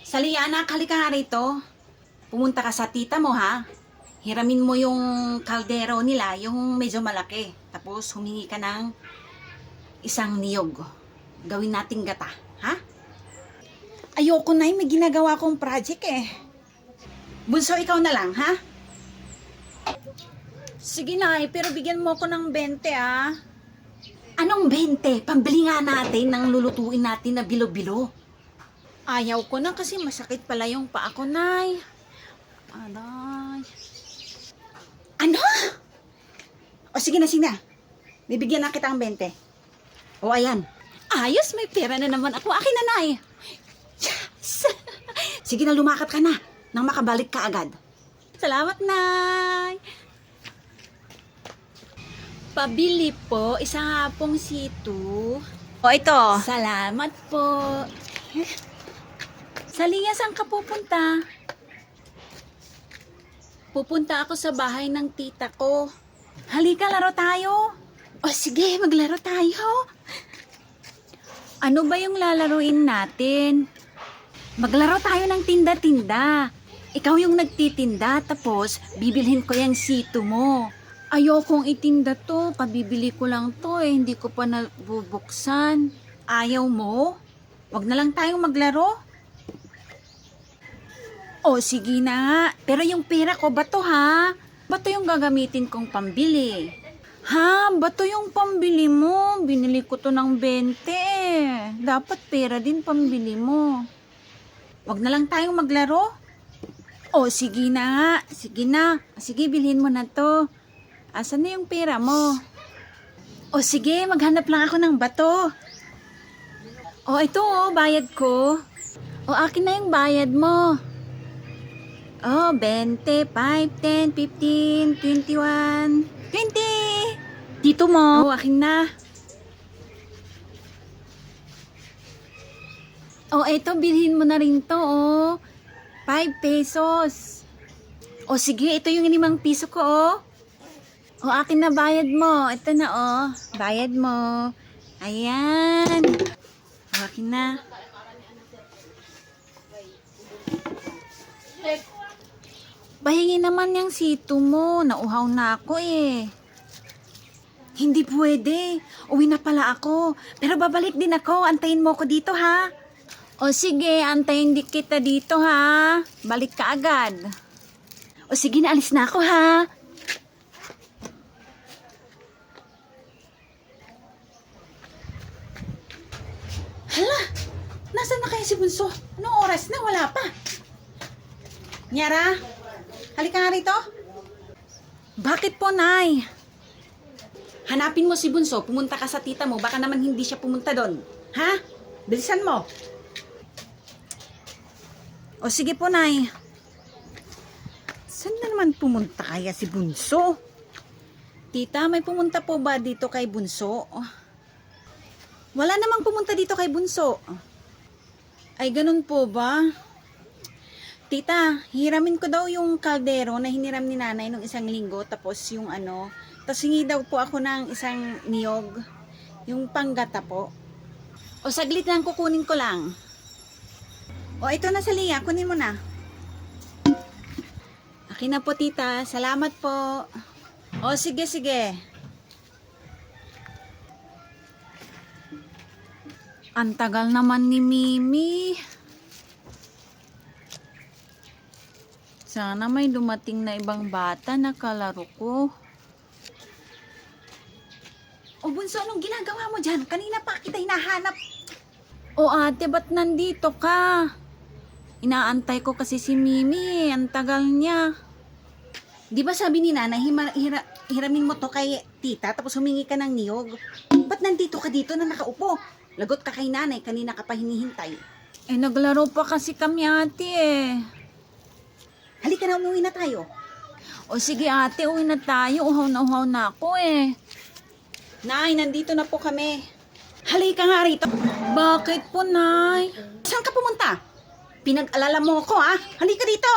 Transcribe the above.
Sali, anak, halika nga rito. Pumunta ka sa tita mo, ha? Hiramin mo yung kaldero nila, yung medyo malaki. Tapos humingi ka ng isang niyog. Gawin nating gata, ha? Ayoko na, may ginagawa kong project eh. Bunso, ikaw na lang, ha? Sige na, pero bigyan mo ako ng 20, ah. Anong 20? Pambili nga natin ng lulutuin natin na bilo-bilo. Ayaw ko na kasi masakit pala yung paa ko, Nay. Aray. Ano? O sige na, sige na. Bibigyan na kita ng 20. O ayan. Ayos, may pera na naman ako. Akin na, Nay. Yes! Sige na, lumakat ka na nang makabalik ka agad. Salamat, Nay. Pabili po, isang hapong situ. O ito. Salamat po. Saliya, saan ka pupunta? Pupunta ako sa bahay ng tita ko. Halika, laro tayo. O sige, maglaro tayo. Ano ba yung lalaruin natin? Maglaro tayo ng tinda-tinda. Ikaw yung nagtitinda, tapos bibilhin ko yung situ mo. Ayokong itinda to, kabibili ko lang to eh, hindi ko pa nabubuksan. Ayaw mo? Wag na lang tayong maglaro. O sige na nga, pero yung pera ko bato ha? Bato yung gagamitin kong pambili. Ha? Bato yung pambili mo? Binili ko to ng 20. Dapat pera din pambili mo. Wag na lang tayong maglaro. O sige na nga, sige na. Sige, bilhin mo na to. Asan na yung pera mo? O sige, maghanap lang ako ng bato. O ito o, bayad ko. O akin na yung bayad mo. Oh, 20, 5, 10, 15, 21, 20! Dito mo. Oh, akin na. Oh, eto, bilhin mo na rin to, oh. 5 pesos. Oh, sige, ito yung 5 piso ko, oh. Oh, akin na bayad mo. Ito na, oh. Bayad mo. Ayan. Oh, akin na. Pahingi naman yung situ mo. Nauhaw na ako eh. Hindi pwede. Uwi na pala ako. Pero babalik din ako. Antayin mo ako dito ha. O sige, antayin di kita dito ha. Balik ka agad. O sige, naalis na ako ha. Hala, nasaan na kaya si Bunso? Anong oras na? Wala pa. Nyara? Halika nga rito. Bakit po, Nay? Hanapin mo si Bunso. Pumunta ka sa tita mo. Baka naman hindi siya pumunta doon. Ha? Bilisan mo. O sige po, Nay. Saan na naman pumunta kaya si Bunso? Tita, may pumunta po ba dito kay Bunso? Wala namang pumunta dito kay Bunso. Ay, ganun po ba? Tita, hiramin ko daw yung kaldero na hiniram ni nanay nung 1 linggo, tapos yung ano, tapos hingi daw po ako ng isang niyog, yung panggata po. O saglit lang, kukunin ko lang. O ito na, Saliya, kunin mo na. Akin na po, tita, salamat po. O sige, sige. Ang tagal naman ni Mimi. Sana may dumating na ibang bata na kalaro ko. O Bunso, anong ginagawa mo dyan? Kanina pa kita hinahanap. O ate, ba't nandito ka? Inaantay ko kasi si Mimi. Ang tagal niya. Di ba sabi ni nanay, hiramin mo to kay tita tapos humingi ka ng niyog? Ba't nandito ka dito na nakaupo? Lagot ka kay nanay, kanina ka pa hinihintay. Eh, naglaro pa kasi kami ate eh. Halika na, umuwi na tayo. O sige ate, uwi na tayo. Uhaw na ako eh. Nay, nandito na po kami. Halika nga rito. Bakit po, Nay? Saan ka pumunta? Pinag-alala mo ako ha? Halika dito.